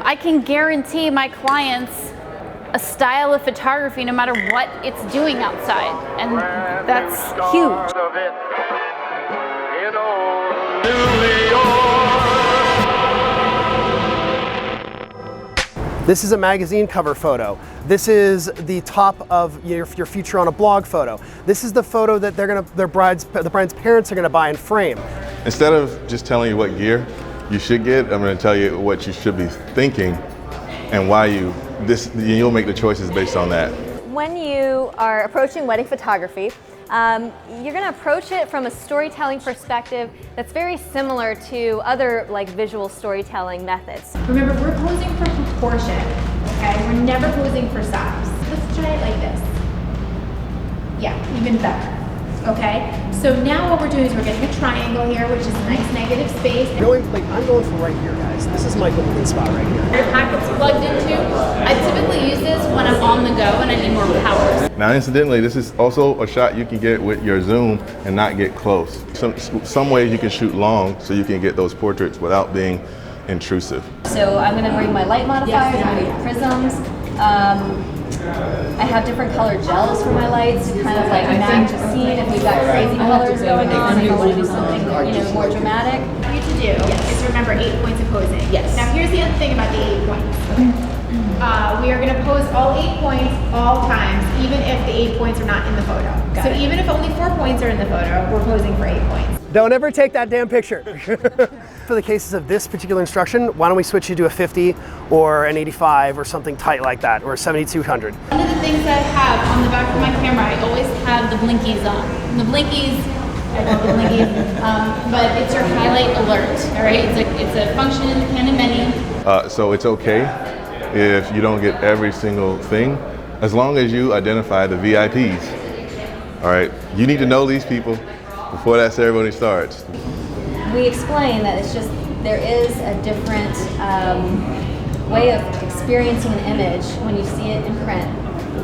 I can guarantee my clients a style of photography no matter what it's doing outside, and that's huge. This is a magazine cover photo. This is the top of your future on a blog photo. This is the photo that the bride's parents are gonna buy and frame. Instead of just telling you what gear you should get, I'm gonna tell you what you should be thinking and why you'll make the choices based on that. When you are approaching wedding photography, you're going to approach it from a storytelling perspective that's very similar to other visual storytelling methods. Remember, we're posing for proportion, okay? We're never posing for size. Let's try it like this. Yeah, even better, okay? So now what we're doing is we're getting a triangle here, which is a nice negative space. I'm going for right here, guys. This is my golden spot right here. Your packet's plugged into. I typically use this when I'm on the go and I need more power. Now, incidentally, this is also a shot you can get with your zoom and not get close. Some ways you can shoot long so you can get those portraits without being intrusive. So I'm going to bring my light modifiers, I'm going to use prisms. I have different colored gels for my lights to kind of match a scene if we've got crazy colors going on, if I want to do something more dramatic. What you to do is remember 8 points of posing. Yes. Now here's the other thing about the 8 points. We are going to pose all 8 points all times, even if the 8 points are not in the photo. So even if only 4 points are in the photo, we're posing for 8 points. Don't ever take that damn picture. For the cases of this particular instruction, why don't we switch you to a 50 or an 85 or something tight like that, or a 7200. One of the things that I have on the back of my camera, I always have the blinkies on. And the blinkies, I love the blinkies, but it's your highlight alert, all right? It's a function in the Canon menu. So it's okay if you don't get every single thing, as long as you identify the VIPs. All right, you need to know these people before that ceremony starts. We explain that it's just, there is a different way of experiencing an image when you see it in print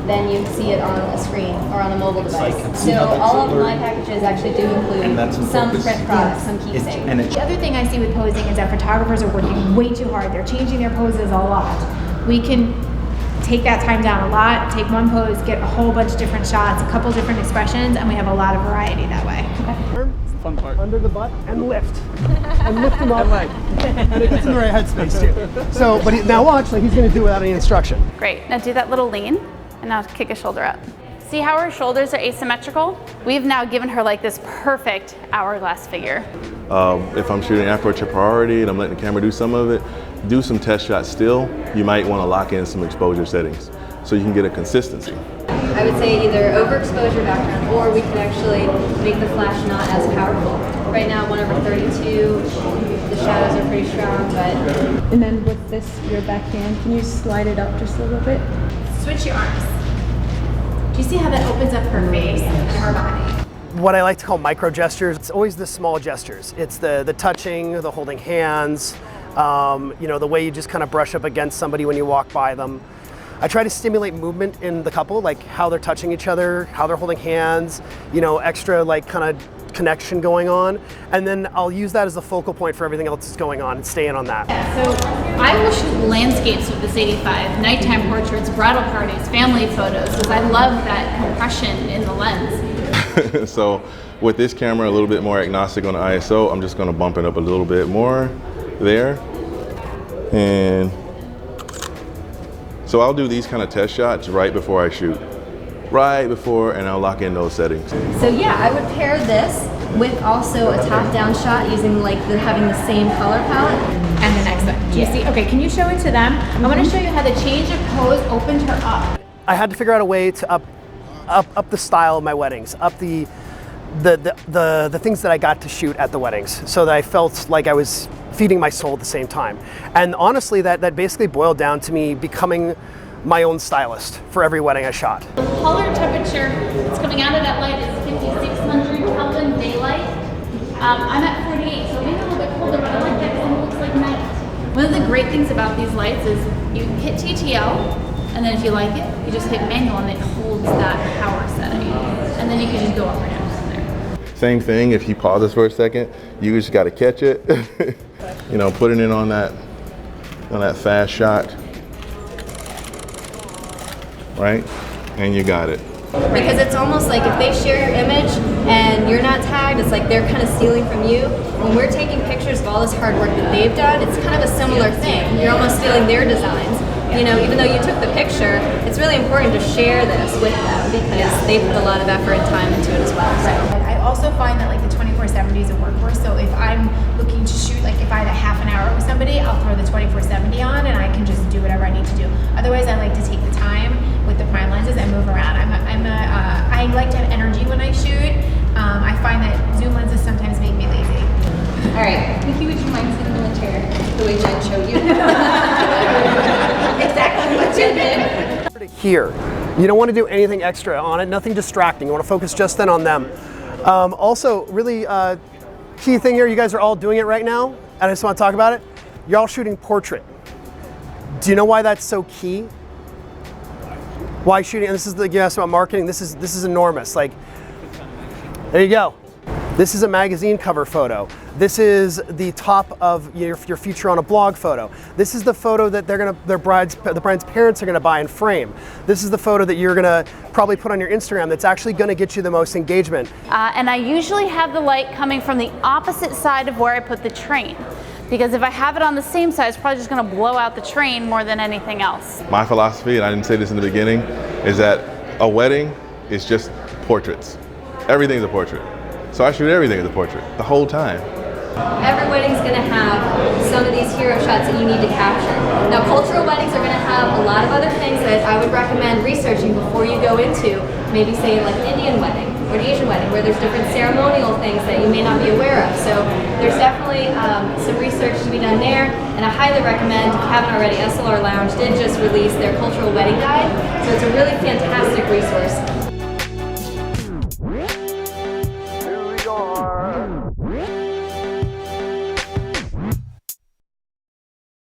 than you see it on a screen or on a mobile device. So all of my packages actually do include some print products, some keepsake. The other thing I see with posing is that photographers are working way too hard. They're changing their poses a lot. We can take that time down a lot, take one pose, get a whole bunch of different shots, a couple different expressions, and we have a lot of variety that way. It's the fun part. Under the butt and lift. And lift him up. And it's in the right headspace too. So, but now watch, he's gonna do it without any instruction. Great, now do that little lean, and now kick a shoulder up. See how her shoulders are asymmetrical? We've now given her this perfect hourglass figure. If I'm shooting aperture priority and I'm letting the camera do some of it, do some test shots still. You might want to lock in some exposure settings so you can get a consistency. I would say either overexposure background, or we could actually make the flash not as powerful. Right now, 1/32, the shadows are pretty strong, but... And then with this, your backhand, can you slide it up just a little bit? Switch your arms. Do you see how that opens up her face and her body? What I like to call micro gestures, it's always the small gestures. It's the touching, the holding hands, the way you just kind of brush up against somebody when you walk by them. I try to stimulate movement in the couple, like how they're touching each other, how they're holding hands, extra kind of connection going on. And then I'll use that as the focal point for everything else that's going on and staying on that. Yeah, so I will shoot landscapes with this 85, nighttime portraits, bridal parties, family photos, because I love that compression in the lens. So with this camera, a little bit more agnostic on the ISO, I'm just gonna bump it up a little bit more there. And so I'll do these kind of test shots right before I shoot. Right before, and I'll lock in those settings. So yeah, I would pair this with also a top-down shot using having the same color palette. And the next one. Do you see? Okay, can you show it to them? I want to show you how the change of pose opened her up. I had to figure out a way to up the style of my weddings, up the things that I got to shoot at the weddings, so that I felt like I was feeding my soul at the same time. And honestly, that basically boiled down to me becoming my own stylist for every wedding I shot. The color temperature that's coming out of that light is 5600 Kelvin daylight. I'm at 48, so maybe a little bit colder, but I like that because it looks like night. One of the great things about these lights is you hit TTL, and then if you like it, you just hit manual and it holds that power setting. And then you can just go up or down from there. Same thing, if he pauses for a second, you just gotta catch it. Putting it on that on that fast shot, right? And you got it. Because it's almost like if they share your image and you're not tagged, it's like they're kind of stealing from you. When we're taking pictures of all this hard work that they've done, it's kind of a similar thing. You're almost stealing their designs. You know, even though you took the picture, it's really important to share this with them because they put a lot of effort and time into it as well. So. I also find that like the 24/70 is a workhorse. So if I'm looking to shoot, like if I had a half an hour with somebody, I'll throw the 24/70 on and I can just do whatever I need to do. Otherwise, I like to take the time with the prime lenses and move around. I like to have energy when I shoot. I find that zoom lenses sometimes make me lazy. All right, Nikki, would you mind sitting in the chair the way Jen showed you? Exactly what Jen did. Here, you don't want to do anything extra on it, nothing distracting. You want to focus just then on them. Also, really key thing here, you guys are all doing it right now, and I just want to talk about it. You're all shooting portrait. Do you know why that's so key? Why shooting? And this is the, you asked about marketing. This is enormous. Like, there you go. This is a magazine cover photo. This is the top of your feature on a blog photo. This is the photo that the bride's parents are gonna buy and frame. This is the photo that you're gonna probably put on your Instagram that's actually gonna get you the most engagement. And I usually have the light coming from the opposite side of where I put the train. Because if I have it on the same side, it's probably just gonna blow out the train more than anything else. My philosophy, and I didn't say this in the beginning, is that a wedding is just portraits. Everything's a portrait. So I shoot everything as a portrait, the whole time. Every wedding's gonna have some of these hero shots that you need to capture. Now, cultural weddings are gonna have a lot of other things that I would recommend researching before you go into, maybe say like an Indian wedding or an Asian wedding, where there's different ceremonial things that you may not be aware of. So there's definitely some research to be done there, and I highly recommend, if you haven't already, SLR Lounge did just release their cultural wedding guide, so it's a really fantastic resource.